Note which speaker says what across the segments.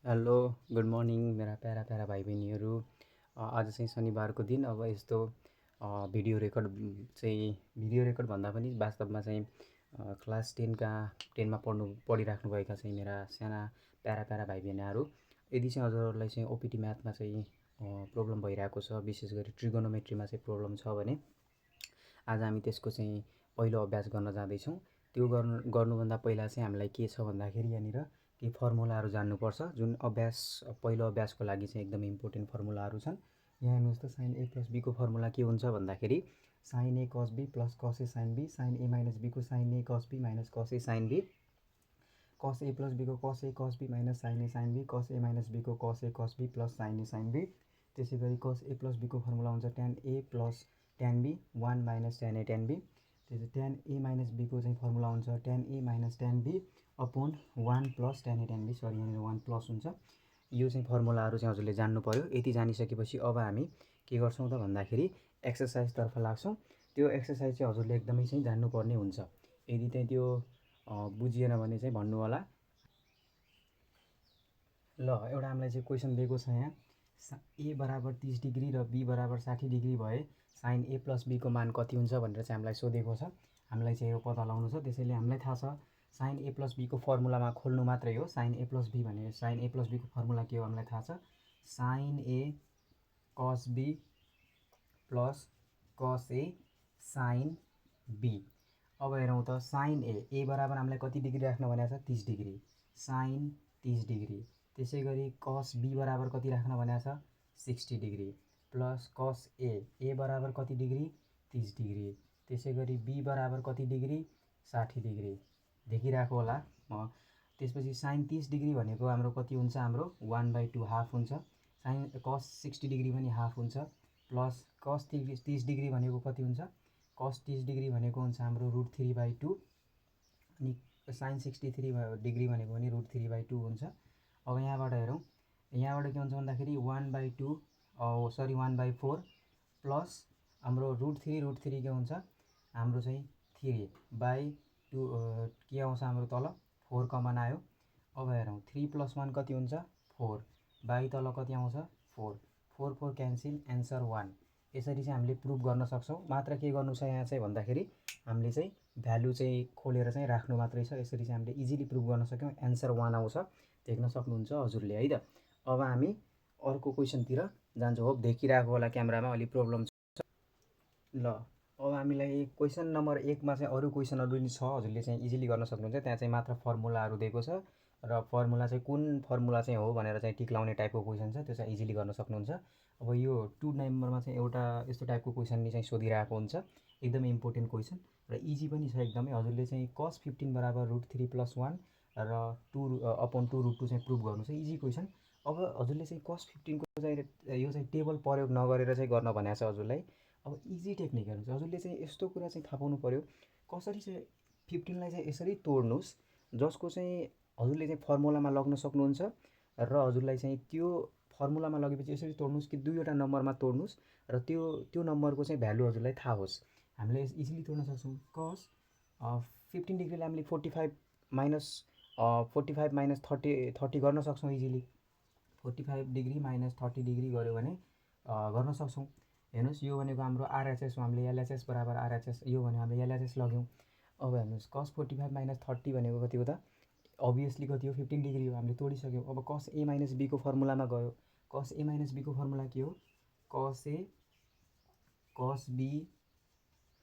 Speaker 1: Hello good morning मेरा para para भाइ बहिनीहरू। आज चाहिँ शनिबारको दिन। अब यस्तो भिडियो रेकर्ड भन्दा पनि वास्तवमा चाहिँ क्लास टेनमा पढिराख्नुभएका चाहिँ मेरा साना प्यारा प्यारा भाइ बहिनीहरू, यदि चाहिँ हजुरहरूलाई चाहिँ ओपिटी म्याथमा चाहिँ प्रब्लम भइरहेको छ, विशेष गरी ट्रिगोनोमेट्रीमा चाहिँ प्रब्लम छ भने आज हामी त्यसको चाहिँ पहिलो अभ्यास गर्न जाँदैछौँ। त्यो गर्नुभन्दा पहिला चाहिँ हामीलाई के छ भन्दाखेरि यहाँनिर केही फर्मुलाहरू जान्नुपर्छ, जुन पहिलो अभ्यासको लागि चाहिँ एकदमै इम्पोर्टेन्ट फर्मुलाहरू छन्। यहाँ हेर्नुहोस् त, साइन ए प्लस बीको फर्मुला के हुन्छ भन्दाखेरि sine A cos B plus cos A sine B, sine A minus बीको sine A cos B minus cos A sine B, cos A plus बीको cos A cos B minus sine A sine B, cos A minus बीको cos A cos B plus sine A sine B. त्यसै गरी cos A plus बीको formula हुन्छ tan A plus tan B 1 minus tan A tan B. त्यसै tan A minus बीको चाहिँ formula हुन्छ tan A minus tan B upon 1 plus tan A tan B. Sorry, यहाँनिर 1 plus हुन्छ। यो चाहिँ फर्मुलाहरू चाहिँ हजुरले जान्नु पऱ्यो। यति जानिसकेपछि अब हामी के गर्छौँ त भन्दाखेरि एक्सर्साइजतर्फ लाग्छौँ। त्यो एक्सर्साइज चाहिँ हजुरले एकदमै चाहिँ जान्नुपर्ने हुन्छ। यदि चाहिँ त्यो बुझिएन भने चाहिँ भन्नु होला। ल, एउटा हामीलाई चाहिँ क्वेसन दिएको छ यहाँ, ए बराबर 30 डिग्री र बी बराबर 60 डिग्री भए साइन ए प्लस बीको मान कति हुन्छ भनेर चाहिँ हामीलाई सोधेको छ। हामीलाई चाहिँ यो पत्ता लगाउनु छ। त्यसैले हामीलाई थाहा छ साइन ए प्लस बीको फर्मुलामा खोल्नु मात्रै हो। साइन ए प्लस बी भने साइन ए प्लस बीको फर्मुला के हो हामीलाई थाहा छ, sign A cos B plus cos A sine be. अब हेरौँ त, साइन ए बराबर हामीलाई कति डिग्री राख्न भनेको छ, 30 डिग्री, साइन 30 डिग्री। त्यसै गरी कस बी बराबर कति राख्न भनेको छ, 60 डिग्री, प्लस कस ए बराबर कति डिग्री, 30 डिग्री। त्यसै गरी बी बराबर कति डिग्री, 60 डिग्री। देखिरहेको होला। त्यसपछि साइन 30 डिग्री भनेको हाम्रो कति हुन्छ, हाम्रो 1/2 हाफ हुन्छ। साइन कस 60 डिग्री पनि हाफ हुन्छ, प्लस कस 30 डिग्री भनेको कति हुन्छ, कस 30 डिग्री भनेको हुन्छ हाम्रो √3/2, अनि साइन 63 डिग्री भनेको पनि √3/2 हुन्छ। अब यहाँबाट हेरौँ, यहाँबाट के हुन्छ भन्दाखेरि 1/4 प्लस हाम्रो √3 के हुन्छ, हाम्रो चाहिँ 3/2 के आउँछ हाम्रो तल 4 कमन आयो। अब हेरौँ 3 + 1 कति हुन्छ, 4, बाई तल कति आउँछ, 4, 4 4 क्यान्सिल, एन्सर 1। यसरी चाहिँ हामीले प्रुभ गर्न सक्छौँ। मात्र के गर्नु छ यहाँ चाहिँ भन्दाखेरि हामीले चाहिँ भ्यालु चाहिँ खोलेर चाहिँ राख्नु मात्रै छ। यसरी चाहिँ हामीले इजिली प्रुभ गर्न सक्यौँ। एन्सर 1 आउँछ, देख्न सक्नुहुन्छ हजुरले है त। अब हामी अर्को क्वेसनतिर जान्छौँ। हो, देखिरहेको होला क्यामेरामा, अलि प्रब्लम छ। ल, अब हामीलाई क्वेसन नम्बर 1मा चाहिँ अरू क्वेसनहरू पनि छ, हजुरले चाहिँ इजिली गर्न सक्नुहुन्छ। त्यहाँ चाहिँ मात्र फर्मुलाहरू दिएको छ र फर्मुला चाहिँ कुन फर्मुला चाहिँ हो भनेर चाहिँ टिक लाउने टाइपको क्वेसन छ, त्यो चाहिँ इजिली गर्न सक्नुहुन्छ। अब यो 2 नम्बरमा चाहिँ एउटा यस्तो टाइपको क्वेसनले चाहिँ सोधिरहेको हुन्छ, एकदमै इम्पोर्टेन्ट क्वेसन र इजी पनि छ एकदमै। हजुरले चाहिँ cos 15 बराबर √3 + 1 र 2/2 चाहिँ प्रुभ गर्नु छ, इजी क्वेसन। अब हजुरले चाहिँ cos 15 को चाहिँ यो चाहिँ टेबल प्रयोग नगरेर चाहिँ गर्न भनेको छ हजुरलाई। अब इजी टेक्निक हेर्नुहोस्, हजुरले चाहिँ यस्तो कुरा चाहिँ थाहा पाउनु पऱ्यो, कसरी चाहिँ 15लाई चाहिँ यसरी तोड्नुहोस् जसको चाहिँ हजुरले चाहिँ फर्मुलामा लग्न सक्नुहुन्छ, र हजुरलाई चाहिँ त्यो फर्मुलामा लगेपछि यसरी तोड्नुहोस् कि दुईवटा नम्बरमा तोड्नुहोस् र त्यो नम्बरको चाहिँ भ्यालु हजुरलाई थाहा होस्। हामीले इजिली तोड्न सक्छौँ। कस 15 डिग्रीलाई हामीले 45 माइनस 30 गर्न सक्छौँ इजिली। 45 डिग्री माइनस 30 डिग्री गऱ्यो भने गर्न सक्छौँ। हेर्नुहोस्, यो भनेको हाम्रो आरएचएस हो, हामीले एलएचएस बराबर आरएचएस, यो भने हामीले एलएचएस लग्यौँ। अब हेर्नुहोस्, कस 45 माइनस 30 भनेको कति हो त, अभियसली कति हो, 15 डिग्री हो। हामीले तोडिसक्यौँ। अब कस ए माइनस बीको फर्मुलामा गयो। कस ए माइनस बीको फर्मुला के हो, कस ए कस बी,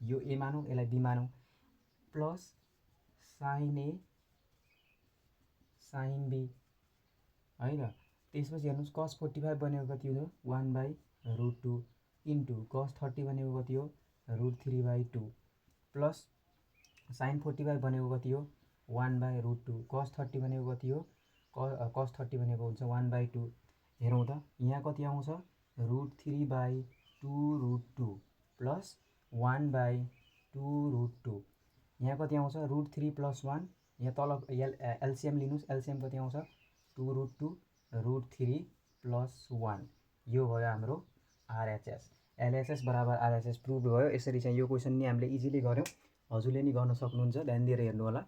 Speaker 1: यो ए मानौँ, यसलाई बी मानौँ, plus sine A sine B है त। त्यसपछि हेर्नुहोस्, कस 45 भनेको कति हो, 1/√2 इन्टु कस 30 भनेको कति हो, √3/2 प्लस साइन 45 भनेको कति हो, 1/√2, कस 30 भनेको कति हो, कस 30 भनेको हुन्छ 1/2। हेरौँ त, यहाँ कति आउँछ, √3/2√2 प्लस 1/2√2। यहाँ कति आउँछ, √3 + 1, यहाँ तल एलसिएम लिनुहोस्, एलसिएम कति आउँछ, 2√2 √3 + 1। यो भयो हाम्रो आरएचएस। एलएचएस बराबर आरएचएस प्रुभ भयो। यसरी चाहिँ यो क्वेसन नि हामीले इजिली गऱ्यौँ, हजुरले नि गर्न सक्नुहुन्छ। ध्यान दिएर हेर्नु होला।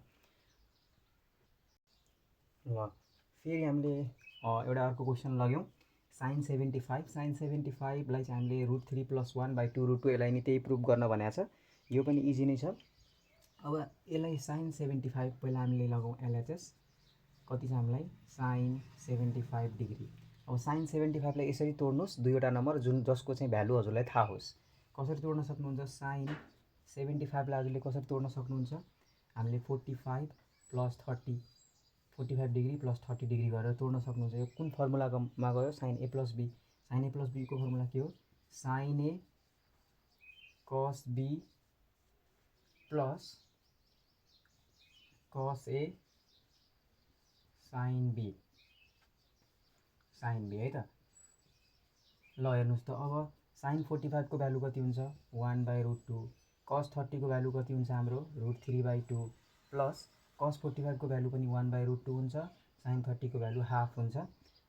Speaker 1: ल, फेरि हामीले एउटा अर्को क्वेसन लग्यौँ sin 75 sin 75 लाई चाहिँ हामीले √3 + 1/2 √2 यसलाई नि त्यही प्रुभ गर्न भनेको छ। यो पनि इजी नै छ। अब यसलाई sin 75 पहिला हामीले लगाउँ LHS कति छ हामीलाई sin 75 डिग्री। अब sin 75 लाई यसरी तोड्नुहोस् दुईवटा नम्बर जुन जसको चाहिँ भ्यालु हजुरलाई थाहा होस्। कसरी तोड्न सक्नुहुन्छ sin 75 लाई हजुरले कसरी तोड्न सक्नुहुन्छ हामीले 45 + 30 45 डिग्री + 30 डिग्री गरेर तोड्न सक्नुहुन्छ। यो कुन फर्मुलामा गयो sin a + b। sin a + b को फर्मुला के हो sin a cos b + cos a sin b है त। ल हेर्नुहोस् त अब sin 45 को भ्यालु कति हुन्छ 1/√2 cos 30 को भ्यालु कति हुन्छ हाम्रो √3/2 प्लस cos 45 को भ्यालु पनि 1/√2 हुन्छ sin 30 को भ्यालु हाफ हुन्छ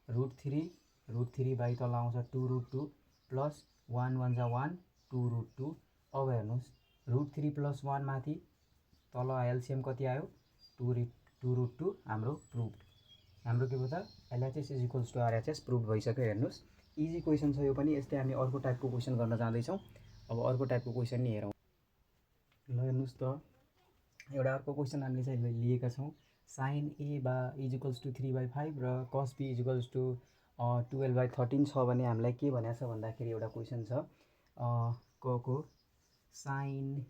Speaker 1: √3 बाई तल आउँछ 2√2 प्लस 1 1 जा 1 2√2। अब हेर्नुहोस् √3 + 1 माथि तल एलसिएम कति आयो 2√2 हाम्रो प्रुभ। हाम्रो के भयो त LHS = RHS प्रुभ भइसक्यो। हेर्नुहोस् इजी क्वेसन छ यो पनि। यस्तै हामी अर्को टाइपको क्वेसन गर्न जाँदैछौँ। अब अर्को टाइपको क्वेसन नि हेरौँ। ल हेर्नुहोस् त एउटा अर्को क्वेसन हामीले चाहिँ लिएका छौँ sin a = 3/5 र cos b = 12/13 छ भने हामीलाई के भनेको छ भन्दाखेरि एउटा क्वेसन छ को sin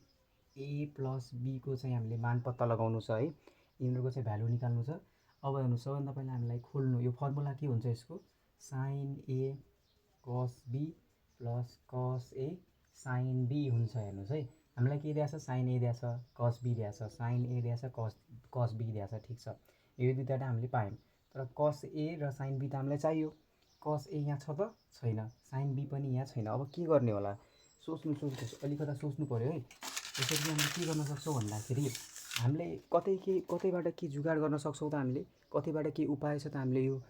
Speaker 1: a + b को चाहिँ हामीले मान पत्ता लगाउनु छ है। यिनीहरूको चाहिँ भ्यालु निकाल्नु छ। अब हेर्नुहोस् सबभन्दा पहिला हामीलाई खोल्नु यो फर्मुला के हुन्छ यसको sin a cos b + cos a sin b हुन्छ। हेर्नुहोस् है हामीलाई के दिएको छ sin a दिएको छ cos b दिएको छ sin a दिएको छ cos b दिएको छ। ठिक छ यो दुईवटा हामीले पायौँ तर cos a र sin b त हामीलाई चाहियो। cos a यहाँ छ त छैन sin b पनि यहाँ छैन। अब के गर्ने होला सोच्नुहोस् अलिकता सोच्नु पऱ्यो है। यसरी हामीले के गर्न सक्छौँ भन्दाखेरि हामीले कतैबाट के जुगाड गर्न सक्छौँ त हामीले कतैबाट के उपाय छ त हामीले यो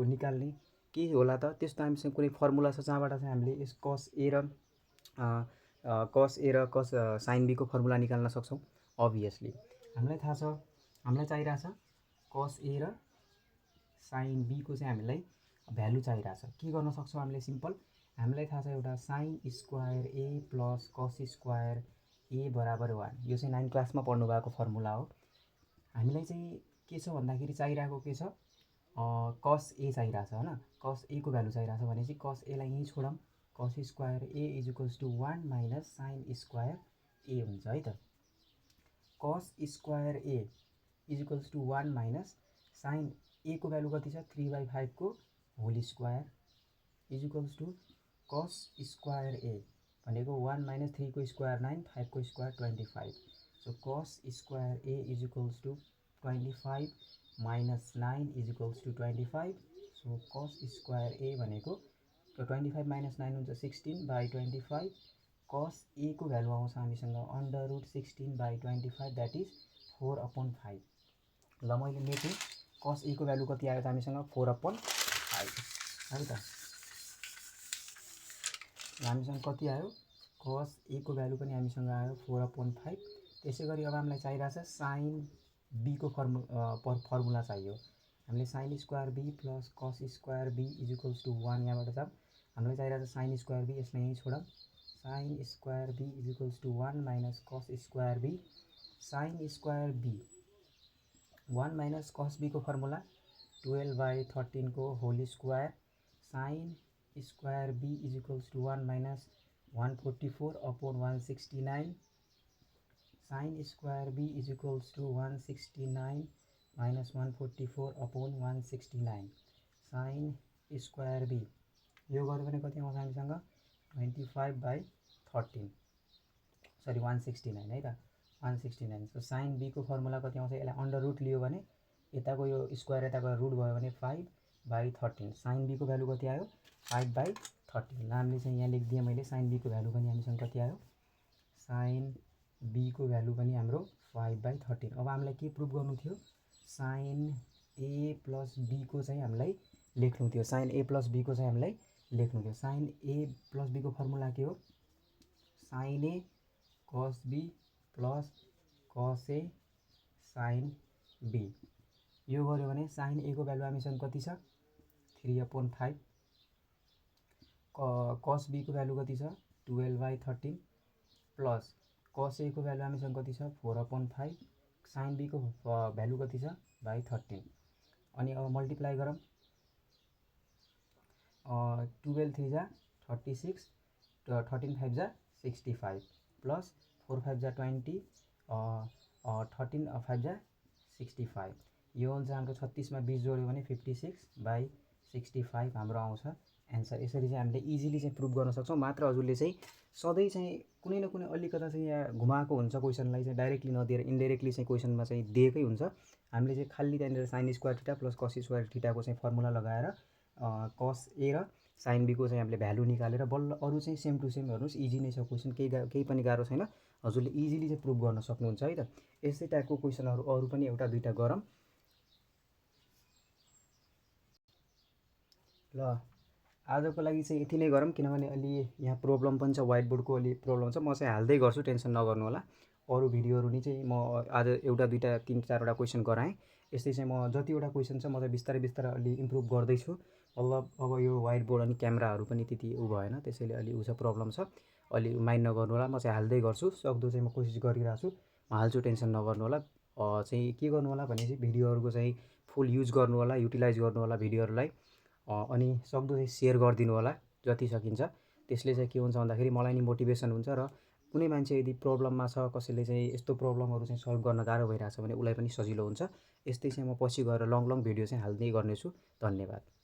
Speaker 1: निकाल्ने के होला त त्यस्तो हामीसँग कुनै फर्मुला छ जहाँबाट चाहिँ हामीले यस cos a र cos sin b को फर्मुला निकाल्न सक्छौँ। अभियसली हामीलाई थाहा छ हामीलाई चाहिरहेछ cos a र sin b को चाहिँ हामीलाई भ्यालु चाहिरहेछ। के गर्न सक्छौँ हामीले सिम्पल हामीलाई थाहा छ एउटा sin square a + cos square a = 1 यो चाहिँ 9 क्लासमा पढ्नु भएको फर्मुला हो। हामीलाई चाहिँ के छ भन्दाखेरि चाहिरहेको के छ cos a चाहिरहेछ हैन cos a को भ्यालु चाहिरहेछ भनेपछि cos a लाई यहीँ छोडौँ cos square a = 1 - sin square a हुन्छ है त। cos square a = 1 - sin a को भ्यालु कति छ 3/5 को whole square = cos square a भनेको 1 - 3 को स्क्वायर 9 5 को square 25। So cos square a = 25 - 9 = 25। So cos square a भनेको 25 - 9 हुन्छ 16/25। cos a को भ्यालु आउँछ हामीसँग √16/25 द्याट इज 4/5। ल मैले मेटेँ cos a को भ्यालु कति आयो त हामीसँग 4/5 है त। हामीसँग कति आयो cos a को भ्यालु पनि हामीसँग आयो 4/5। त्यसै गरी अब हामीलाई चाहिरहेछ sin b को फर्मुला चाहियो। हामीले sin square b + cos square b = 1 यहाँबाट जाम हामीलाई चाहिरहेछ sin स्क्वायर b यसलाई यहीँ छोडौँ sin square b = 1 - cos square b sin square b 1 - cos b को फर्मुला 12/13 को whole square sin square b = 1 - 144/169 sin square b = 169 - 144/169 sin square b यो गर्यो भने कति आउँछ हामीसँग 25/13 सरी 169 है त 169। सो sin b को फर्मुला कति आउँछ यसलाई अन्डर रुट लियो भने यताको यो स्क्वायर यताको रुट भयो भने 5/13 sin b को भ्यालु कति आयो 5/13। ल हामीले चाहिँ यहाँ लेखिदिएँ मैले sin b को भ्यालु पनि हामीसँग कति आयो sin b को भ्यालु पनि हाम्रो 5/13। अब हामीलाई के प्रुभ गर्नु थियो sin a + b को चाहिँ हामीलाई लेख्नु थियो sin a + b को चाहिँ हामीलाई लेख्नु थियो। sin a + b को फर्मुला के हो sin a cos b + cos a sin b। यो गर्यो भने sin a को भ्यालु हामीसँग कति छ 3/5 cos b को भ्यालु कति छ 12/13 प्लस cos a को भ्यालु हामीसँग कति छ 4/5 sin b को भ्यालु कति छ बाई 13 अनि अब मल्टिप्लाई गरौँ 12 3 जा 36 13 5 जा 65 प्लस 4 5 जा 20 13 5 जा 65 यो हुन्छ हाम्रो 36 मा 20 जोड्यो भने 56/65 हाम्रो आउँछ एन्सर। यसरी चाहिँ हामीले इजिली चाहिँ प्रुभ गर्न सक्छौँ। मात्र हजुरले चाहिँ सधैँ चाहिँ कुनै न कुनै अलिकता चाहिँ यहाँ घुमाएको हुन्छ क्वेसनलाई चाहिँ डाइरेक्टली नदिएर इन्डाइरेक्टली चाहिँ क्वेसनमा चाहिँ दिएकै हुन्छ। हामीले चाहिँ खाली त्यहाँनिर sin square theta plus cos square थीटाको चाहिँ फर्मुला लगाएर cos a र sin b को चाहिँ हामीले भ्यालु निकालेर बल्ल अरू चाहिँ सेम टु सेम हेर्नुहोस् इजी नै छ क्वेसन, केही पनि गाह्रो छैन। हजुरले इजिली चाहिँ प्रुभ गर्न सक्नुहुन्छ है त। यस्तै टाइपको क्वेसनहरू अरू पनि एउटा दुईटा गरौँ ल। आजको लागि चाहिँ यति नै गरौँ किनभने अलि यहाँ प्रब्लम पनि छ, व्हाइट बोर्डको अलि प्रब्लम छ। म चाहिँ हाल्दै गर्छु, टेन्सन नगर्नु होला। अरू भिडियोहरू नि चाहिँ म आज एउटा दुईटा तीन चारवटा क्वेसन गराएँ। यस्तै चाहिँ म जतिवटा क्वेसन छ म चाहिँ बिस्तारै बिस्तारै अलि इम्प्रुभ गर्दैछु। अब यो व्हाइट बोर्ड अनि क्यामेराहरू पनि त्यति भएन, त्यसैले अलि प्रब्लम छ, अलि माइन्ड नगर्नु होला। म चाहिँ हाल्दै गर्छु, सक्दो चाहिँ म कोसिस गरिरहेको छु, म हाल्छु, टेन्सन नगर्नु होला। चाहिँ के गर्नु होला भने चाहिँ भिडियोहरूको चाहिँ फुल युज गर्नु होला, युटिलाइज गर्नु होला भिडियोहरूलाई। अनि सक्दो चाहिँ सेयर गरिदिनु होला जति सकिन्छ। त्यसले चाहिँ के हुन्छ भन्दाखेरि मलाई नि मोटिभेसन हुन्छ र कुनै मान्छे यदि प्रब्लममा छ, कसैले चाहिँ यस्तो प्रब्लमहरू चाहिँ सल्भ गर्न गाह्रो भइरहेछ भने उसलाई पनि सजिलो हुन्छ। यस्तै चाहिँ म पछि गएर लङ भिडियो चाहिँ हाल्दै गर्नेछु। धन्यवाद।